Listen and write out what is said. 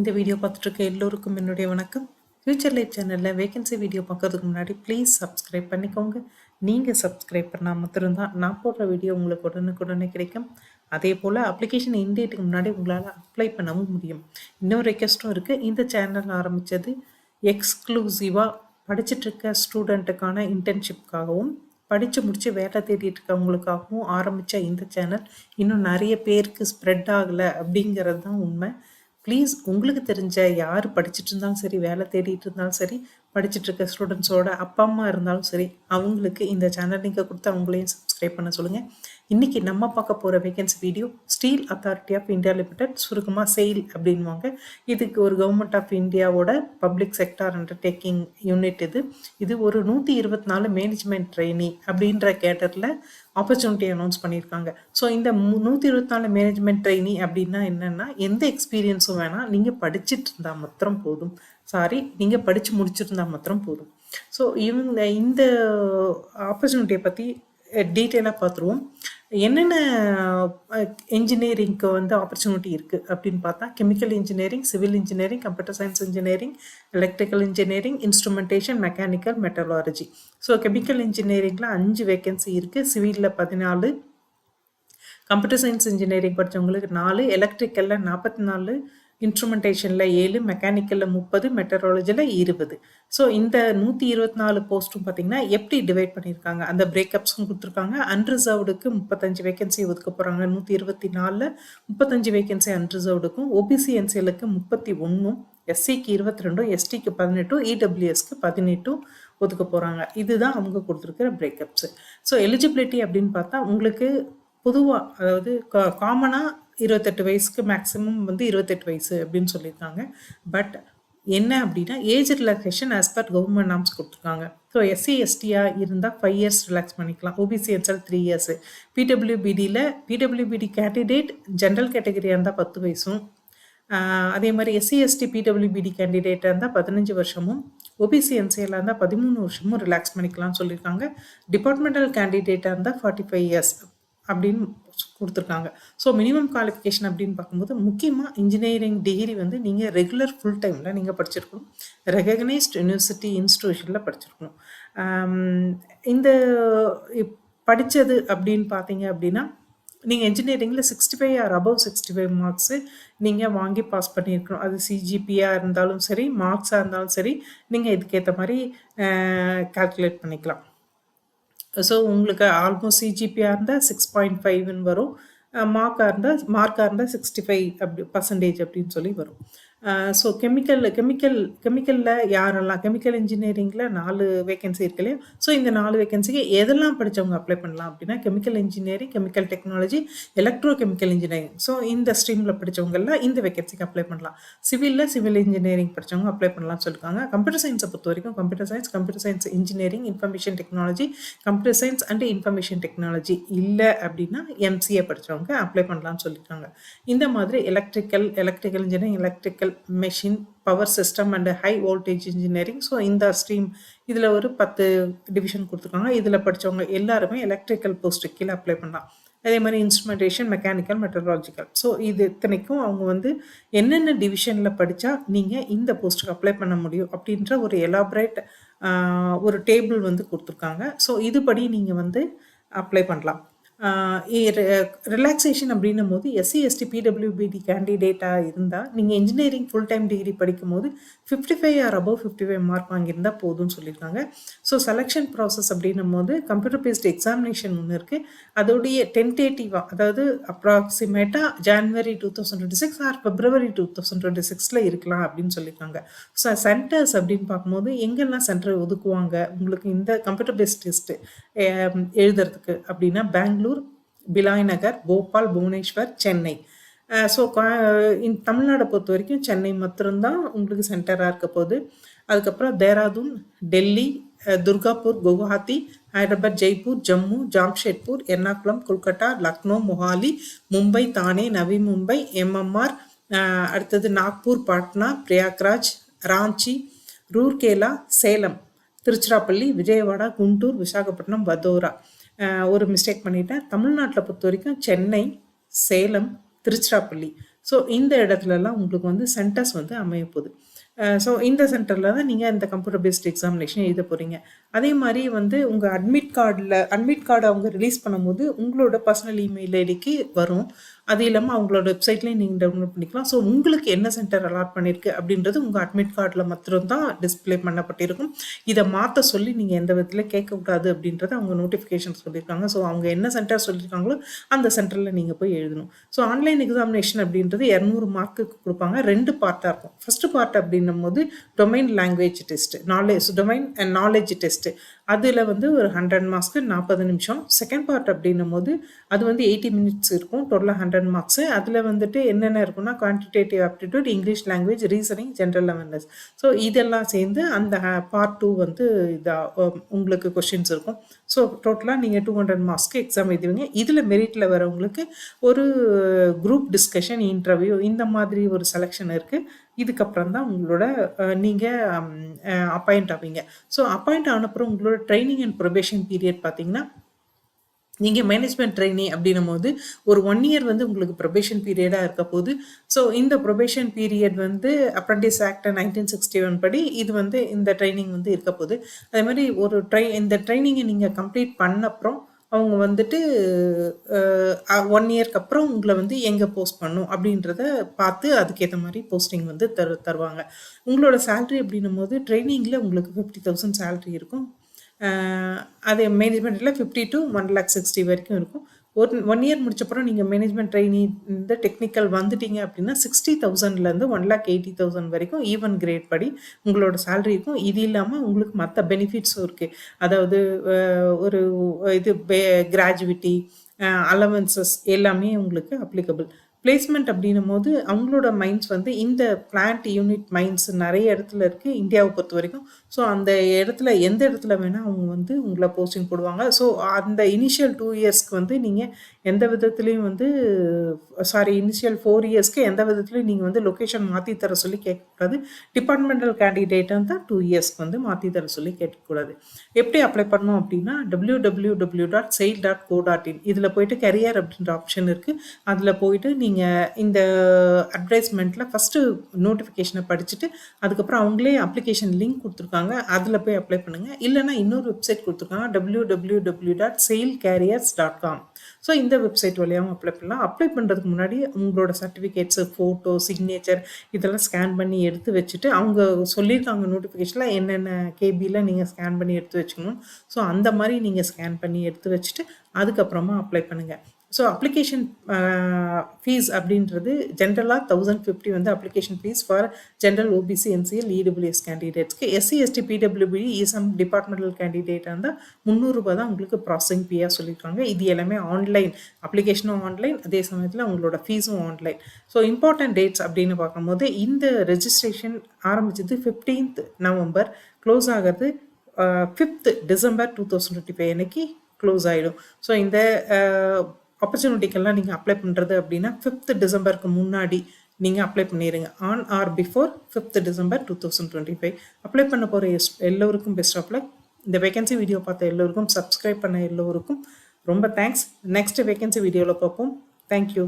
இந்த வீடியோ பார்த்துட்டு இருக்க எல்லோருக்கும் என்னுடைய வணக்கம். ஃபியூச்சர் லைஃப் சேனலில் வேகன்சி வீடியோ பார்க்கறதுக்கு முன்னாடி ப்ளீஸ் சப்ஸ்கிரைப் பண்ணிக்கோங்க. நீங்கள் சப்ஸ்கிரைப் பண்ணால் மட்டும்தான் நான் போடுற வீடியோ உங்களுக்கு உடனுக்குடனே கிடைக்கும். அதே போல் அப்ளிகேஷன் இன்டேட்டுக்கு முன்னாடி உங்களால் அப்ளை பண்ணவும் முடியும். இன்னொரு ரெக்வஸ்ட்டும் இருக்குது. இந்த சேனல் ஆரம்பித்தது எக்ஸ்க்ளூசிவாக படிச்சுட்ருக்க ஸ்டூடெண்ட்டுக்கான இன்டர்ன்ஷிப்காகவும் படித்து முடித்து வேலை தேடிட்டு இருக்கவங்களுக்காகவும் ஆரம்பித்த இந்த சேனல் இன்னும் நிறைய பேருக்கு ஸ்ப்ரெட் ஆகலை அப்படிங்கிறது தான் உண்மை. ப்ளீஸ் உங்களுக்கு தெரிஞ்ச யார் படிச்சுட்டு இருந்தாலும் சரி, வேலை தேடிட்டு இருந்தாலும் சரி, படிச்சுட்டு இருக்க ஸ்டூடெண்ட்ஸோட அப்பா அம்மா இருந்தாலும் சரி, அவங்களுக்கு இந்த சேனல் லிங்கை கொடுத்து அவங்களையும் சப்ஸ்கிரைப் பண்ண சொல்லுங்கள். இன்றைக்கி நம்ம பார்க்க போகிற vacancy video steel authority of India limited, சுருக்கமாக செயில் அப்படின்வாங்க. இதுக்கு ஒரு கவர்மெண்ட் ஆஃப் இந்தியாவோட பப்ளிக் செக்டார் அண்டர்டேக்கிங் யூனிட். இது ஒரு 124 மேனேஜ்மெண்ட் ட்ரெயினி அப்படின்ற கேட்டரில் ஆப்பர்ச்சுனிட்டி அனௌன்ஸ் பண்ணியிருக்காங்க. ஸோ இந்த 124 மேனேஜ்மெண்ட் ட்ரெயினி அப்படின்னா என்னென்னா, எந்த எக்ஸ்பீரியன்ஸும் வேணாம், நீங்கள் படிச்சுட்டு இருந்தால் மாத்திரம் போதும். நீங்கள் படித்து முடிச்சிருந்தா மாத்திரம் போதும். ஸோ இந்த ஆப்பர்ச்சுனிட்டியை பற்றி டீட்டெயிலாக பார்த்துருவோம். என்னென்ன இன்ஜினியரிங்க்கு ஆப்பர்ச்சுனிட்டி இருக்குது அப்படின்னு பார்த்தா, chemical engineering, civil engineering, computer science engineering, electrical engineering, instrumentation, mechanical, metallurgy. So chemical இன்ஜினியரிங்கில் 5 வேகன்சி இருக்குது, சிவிலில் 14, கம்ப்யூட்டர் சயின்ஸ் இன்ஜினியரிங் படித்தவங்களுக்கு 4, எலக்ட்ரிக்கலில் 44, இன்ஸ்ட்ருமெண்டேஷனில் 7, மெக்கானிக்கலில் 30, மெட்டராலஜியில் 20. ஸோ இந்த 124 போஸ்ட்டும் பார்த்திங்கன்னா எப்படி டிவைட் பண்ணியிருக்காங்க, அந்த பிரேக்கப்ஸும் கொடுத்துருக்காங்க. அன்ரிசர்வ்டுக்கு 35 வேகன்சி ஒதுக்க போகிறாங்க. 124 35 வேகன்சி அன்ரிசர்வ்டுக்கும், ஓபிசி என்சிஎலுக்கு 31, எஸ்சிக்கு 22, எஸ்டிக்கு 18, இடபிள்யூஎஸ்க்கு 18 ஒதுக்க போகிறாங்க. இதுதான் அவங்க கொடுத்துருக்கிற பிரேக்கப்ஸு. ஸோ எலிஜிபிலிட்டி அப்படின்னு பார்த்தா, உங்களுக்கு பொதுவாக அதாவது காமனாக 28 வயசுக்கு மேக்ஸிமம் 28 வயசு அப்படின்னு சொல்லியிருக்காங்க. பட் என்ன அப்படின்னா, age relaxation as per government norms கொடுத்துருக்காங்க. ஸோ எஸ்சி எஸ்டியாக இருந்தால் 5 இயர்ஸ் ரிலாக்ஸ் பண்ணிக்கலாம். OBC NCL 3 years. PWBD candidate general கேட்டகரியாக இருந்தால் 10 வயசும், அதே மாதிரி எஸ்சி எஸ்டி பிடபிள்யூபிடி கேண்டிடேட்டாக இருந்தால் 15 வருஷமும், ஓபிசி என்சிஎல்லாக இருந்தால் 13 வருஷமும் ரிலாக்ஸ் பண்ணிக்கலாம்னு சொல்லியிருக்காங்க. டிபார்ட்மெண்டல் கேண்டிடேட்டாக இருந்தால் 45 இயர்ஸ் அப்படின்னு கொடுத்துருக்காங்க. ஸோ மினிமம் குவாலிஃபிகேஷன் அப்படின்னு பார்க்கும்போது, முக்கியமாக இன்ஜினியரிங் டிகிரி நீங்கள் ரெகுலர் ஃபுல் டைமில் நீங்கள் படிச்சிருக்கணும். ரெகக்னைஸ்ட் யூனிவர்சிட்டி இன்ஸ்டிடியூஷனில் படிச்சிருக்கணும். இந்த படித்தது அப்படின்னு பார்த்தீங்க அப்படின்னா, நீங்கள் இன்ஜினியரிங்கில் 65 ஆர் அபவ் 65 மார்க்ஸு நீங்கள் வாங்கி பாஸ் பண்ணியிருக்கணும். அது சிஜிபியாக இருந்தாலும் சரி, மார்க்ஸாக இருந்தாலும் சரி, நீங்கள் இதுக்கேற்ற மாதிரி கால்குலேட் பண்ணிக்கலாம். ஸோ உங்களுக்கு ஆல்மோஸ்ட் சிஜிபியாக இருந்தால் 6.5ன்னு வரும். மார்க்காக இருந்தால் 65 % அப்படின்னு சொல்லி வரும். ஸோ கெமிக்கலில் யாரெல்லாம், கெமிக்கல் இன்ஜினியரிங்கில் 4 வேகன்சி இருக்கு இல்லையா? ஸோ இந்த 4 வேகன்சிக்கு எதெல்லாம் படித்தவங்க அப்ளை பண்ணலாம் அப்படின்னா, chemical engineering, chemical technology, electro chemical engineering. So இந்த ஸ்ட்ரீமில் படித்தவங்கெல்லாம் இந்த வேகன்சிக்கு அப்ளை பண்ணலாம். சிவில் இன்ஜினியரிங் படித்தவங்க அப்ளை பண்ணலாம்னு சொல்லியிருக்காங்க. கம்ப்யூட்டர் சயின்ஸை பொறுத்த வரைக்கும் computer science engineering, information technology, computer science and information technology இல்லை அப்படின்னா எம்சிஏ படித்தவங்க அப்ளை பண்ணலாம்னு சொல்லியிருக்காங்க. இந்த மாதிரி electrical engineering, electrical machine, power system and high voltage engineering. So இந்த ஸ்ட்ரீம் இதில் ஒரு 10 டிவிஷன் கொடுத்துருக்காங்க. இதில் படித்தவங்க எல்லாருமே எலக்ட்ரிக்கல் போஸ்ட்டு கீழே அப்ளை பண்ணலாம். அதே மாதிரி இன்ஸ்ட்ருமெண்டேஷன், மெக்கானிக்கல், மெட்டராலஜிக்கல். ஸோ இது இத்தனைக்கும் அவங்க என்னென்ன டிவிஷனில் படித்தா நீங்கள் இந்த போஸ்ட்டுக்கு அப்ளை பண்ண முடியும் அப்படின்ற ஒரு எலாபரேட் ஒரு டேபிள் கொடுத்துருக்காங்க. ஸோ இதுபடி நீங்கள் அப்ளை பண்ணலாம். ரிலாக்ஸேஷன் அப்படின்னும் போது எஸ்சி எஸ்டி பிடபிள்யூபிடி கேண்டிடேட்டாக இருந்தால் நீங்கள் இன்ஜினியரிங் ஃபுல் டைம் டிகிரி படிக்கும் போது 55 ஆர் அபவ் 55 மார்க் வாங்கியிருந்தால் போதும்னு சொல்லியிருக்காங்க. ஸோ செலெக்ஷன் ப்ராசஸ் அப்படின்னும் போது கம்ப்யூட்டர் பேஸ்ட் எக்ஸாமினேஷன் ஒன்று இருக்குது. அதோடைய டென்டேட்டிவாக, அதாவது அப்ராக்சிமேட்டாக ஜான்வரி 2026 ஆர் February 2026 இருக்கலாம் அப்படின்னு சொல்லியிருக்காங்க. ஸோ சென்டர்ஸ் அப்படின்னு பார்க்கும்போது எங்கெல்லாம் சென்டர் ஒதுக்குவாங்க உங்களுக்கு இந்த கம்ப்யூட்டர் பேஸ்ட் டெஸ்ட்டு எழுதுறதுக்கு அப்படின்னா, பெங்களூர், பிலாய் நகர், போபால், புவனேஸ்வர், சென்னை. ஸோ தமிழ்நாடை பொறுத்த வரைக்கும் சென்னை மாத்திரம்தான் உங்களுக்கு சென்டராக இருக்க போகுது. அதுக்கப்புறம் தேராதூன், டெல்லி, துர்காப்பூர், குவஹாத்தி, ஹைதராபாத், ஜெய்ப்பூர், ஜம்மு, ஜாம்ஷெட்பூர், எர்ணாகுளம், கொல்கட்டா, லக்னோ, மொஹாலி, மும்பை, தானே, நவி மும்பை, எம்எம்ஆர், அடுத்தது நாக்பூர், பாட்னா, பிரயாக்ராஜ், ராஞ்சி, ரூர்கேலா, சேலம், திருச்சிராப்பள்ளி, விஜயவாடா, குண்டூர், விசாகப்பட்டினம், வதோரா. ஒரு மிஸ்டேக் பண்ணிட்டேன். தமிழ்நாட்டில் பொறுத்த வரைக்கும் சென்னை, சேலம், திருச்சிராப்பள்ளி. ஸோ இந்த இடத்துலலாம் உங்களுக்கு வந்து சென்டர்ஸ் வந்து அமைய போகுது. ஸோ இந்த சென்டரில் தான் நீங்கள் இந்த கம்ப்யூட்டர் பேஸ்ட் எக்ஸாமினேஷன் எழுத போகிறீங்க. அதே மாதிரி வந்து உங்கள் அட்மிட் கார்டு அவங்க ரிலீஸ் பண்ணும்போது உங்களோட பர்சனல் இமெயில் ஐடிக்கு வரும். அது இல்லாமல் அவங்களோட வெப்சைட்லேயும் நீங்கள் டவுன்லோட் பண்ணிக்கலாம். ஸோ உங்களுக்கு என்ன சென்டர் அலாட் பண்ணியிருக்கு அப்படின்றது உங்கள் அட்மிட் கார்டில் மாத்திரம்தான் டிஸ்ப்ளே பண்ணப்பட்டிருக்கும். இதை மாற்ற சொல்லி நீங்கள் எந்த விதத்தில் கேட்கக்கூடாது அப்படின்றத அவங்க நோட்டிஃபிகேஷன் சொல்லியிருக்காங்க. ஸோ அவங்க என்ன சென்டர் சொல்லியிருக்காங்களோ அந்த சென்டரில் நீங்கள் போய் எழுதணும். ஸோ ஆன்லைன் எக்ஸாமினேஷன் அப்படின்றது 200 மார்க்குக்கு கொடுப்பாங்க. 2 பார்ட்டாக இருக்கும். ஃபஸ்ட்டு பார்ட் அப்படின்னும் போது domain language test, domain and knowledge test. அதில் வந்து ஒரு 100 மார்க்ஸ்க்கு 40 நிமிஷம். செகண்ட் பார்ட் அப்படின்னும் போது அது வந்து 80 மினிட்ஸ் இருக்கும். டோட்டலாக 100 மார்க்ஸு. அதில் வந்துட்டு என்னென்ன இருக்குன்னா quantitative aptitude, English language, reasoning, general awareness. So இதெல்லாம் சேர்ந்து அந்த பார்ட் 2 வந்து உங்களுக்கு கொஷின்ஸ் இருக்கும். ஸோ டோட்டலாக நீங்கள் 200 மார்க்ஸ்க்கு எக்ஸாம் எழுதுவீங்க. இதில் மெரிட்டில் வரவங்களுக்கு ஒரு குரூப் டிஸ்கஷன், இன்டர்வியூ இந்த மாதிரி ஒரு செலெக்ஷன் இருக்குது. இதுக்கப்புறம் தான் உங்களோட நீங்கள் அப்பாயிண்ட் ஆவீங்க. ஸோ அப்பாயிண்ட் ஆனப்புறம் உங்களோட ட்ரைனிங் அண்ட் ப்ரொபேஷன் பீரியட் பார்த்தீங்கன்னா, நீங்கள் மேனேஜ்மெண்ட் ட்ரெயினி அப்படின்னும் போது ஒரு 1 இயர் வந்து உங்களுக்கு ப்ரொபேஷன் பீரியடாக இருக்க போகுது. ஸோ இந்த ப்ரொபேஷன் பீரியட் வந்து அப்ரண்டிஸ் ஆக்ட் 1961 படி இது வந்து இந்த ட்ரைனிங் வந்து இருக்க போகுது. அதே மாதிரி இந்த ட்ரைனிங்கை நீங்கள் கம்ப்ளீட் பண்ணப்புறம் அவங்க வந்துட்டு 1 இயர்க்கு அப்புறம் உங்களை வந்து எங்கே போஸ்ட் பண்ணும் அப்படின்றத பார்த்து அதுக்கேற்ற மாதிரி போஸ்டிங் வந்து தருவாங்க. உங்களோட சேல்ரி அப்படின்னும் போது ட்ரைனிங்கில் உங்களுக்கு 50,000 சேல்ரி இருக்கும். அது மேனேஜ்மெண்ட்டில் 50 to 1,60,000 வரைக்கும் இருக்கும். 1 இயர் முடிச்சப்பறம் நீங்கள் மேனேஜ்மெண்ட் ட்ரெயினி இந்த டெக்னிக்கல் வந்துட்டீங்க அப்படின்னா 60,000லேருந்து 1,80,000 வரைக்கும் ஈவன் கிரேட் படி உங்களோட சேலரி இருக்கும். இது இல்லாமல் உங்களுக்கு மற்ற பெனிஃபிட்ஸும் இருக்குது. அதாவது ஒரு இது கிராஜுவிட்டி, அலவன்சஸ் எல்லாமே உங்களுக்கு அப்ளிகபிள். பிளேஸ்மெண்ட் அப்படின்னும் போது அவங்களோட மைன்ஸ் வந்து இந்த பிளான்ட் யூனிட் மைன்ஸ் நிறைய இடத்துல இருக்குது இந்தியாவை பொறுத்த வரைக்கும். ஸோ அந்த இடத்துல எந்த இடத்துல வேணால் அவங்க வந்து உங்களை போஸ்டிங் போடுவாங்க. ஸோ அந்த இனிஷியல் 2 இயர்ஸ்க்கு வந்து நீங்கள் எந்த விதத்துலேயும் வந்து இனிஷியல் 4 இயர்ஸ்க்கு எந்த விதத்துலையும் நீங்கள் வந்து லொக்கேஷன் மாற்றி தர சொல்லி கேட்கக்கூடாது. டிபார்ட்மெண்டல் கேண்டிடேட்டாக தான் 2 இயர்ஸ்க்கு வந்து மாற்றி தர சொல்லி கேட்கக்கூடாது. எப்படி அப்ளை பண்ணணும் அப்படின்னா www.sail.co.in இதில் போயிட்டு கரியர் அப்படின்ற ஆப்ஷன் இருக்குது. அதில் போயிட்டு நீங்கள் இந்த அட்வர்டைஸ்மெண்ட்டில் ஃபஸ்ட்டு நோட்டிஃபிகேஷனை படிச்சுட்டு அதுக்கப்புறம் அவங்களே அப்ளிகேஷன் லிங்க் கொடுத்துருக்காங்க. அதில் போய் அப்ளை பண்ணுங்கள். இல்லைனா இன்னொரு வெப்சைட் கொடுத்துருக்காங்க www.sailcarriers.com. ஸோ இந்த வெப்சைட் வழியாகவும் அப்ளை பண்ணலாம். அப்ளை பண்ணுறதுக்கு முன்னாடி உங்களோட சர்டிஃபிகேட்ஸு, ஃபோட்டோ, சிக்னேச்சர் இதெல்லாம் ஸ்கேன் பண்ணி எடுத்து வச்சுட்டு அவங்க சொல்லியிருக்காங்க நோட்டிஃபிகேஷனில் என்னென்ன கேபியில் நீங்கள் ஸ்கேன் பண்ணி எடுத்து வச்சுக்கணும். ஸோ அந்த மாதிரி நீங்கள் ஸ்கேன் பண்ணி எடுத்து வச்சுட்டு அதுக்கப்புறமா அப்ளை பண்ணுங்கள். ஸோ அப்ளிகேஷன் ஃபீஸ் அப்படின்றது ஜென்ரலாக 1,050 வந்து application fee for general OBC, NCL, EWS கேண்டிடேட்ஸ்க்கு. SC, ST, PWBD, ESM departmental கேண்டிடேட்டாக இருந்தால் 300 ரூபா தான் உங்களுக்கு ப்ராசஸிங் ஃபீயாக சொல்லியிருக்காங்க. இது எல்லாமே ஆன்லைன், அப்ளிகேஷனும் ஆன்லைன், அதே சமயத்தில் உங்களோட ஃபீஸும் ஆன்லைன். ஸோ இம்பார்ட்டன்ட் டேட்ஸ் அப்படின்னு பார்க்கும்போது இந்த ரெஜிஸ்ட்ரேஷன் ஆரம்பிச்சது 15th நவம்பர், க்ளோஸ் ஆகிறது 5th டிசம்பர் 2025 அன்னைக்கு க்ளோஸ் ஆகிடும். ஸோ இந்த ஆப்பர்ச்சுனிட்டிக்கெல்லாம் நீங்கள் அப்ளை பண்ணுறது அப்படின்னா 5th டிசம்பருக்கு முன்னாடி நீங்கள் அப்ளை பண்ணிடுங்க. On or before 5th December 2025. Apply பண்ண போகிற எல்லோருக்கும் பெஸ்ட் ஆஃப் லக். இந்த வேகன்சி வீடியோ பார்த்த எல்லோருக்கும், சப்ஸ்கிரைப் பண்ண எல்லோருக்கும் ரொம்ப தேங்க்ஸ். நெக்ஸ்ட் வேகன்சி வீடியோவில் பார்ப்போம். தேங்க்யூ.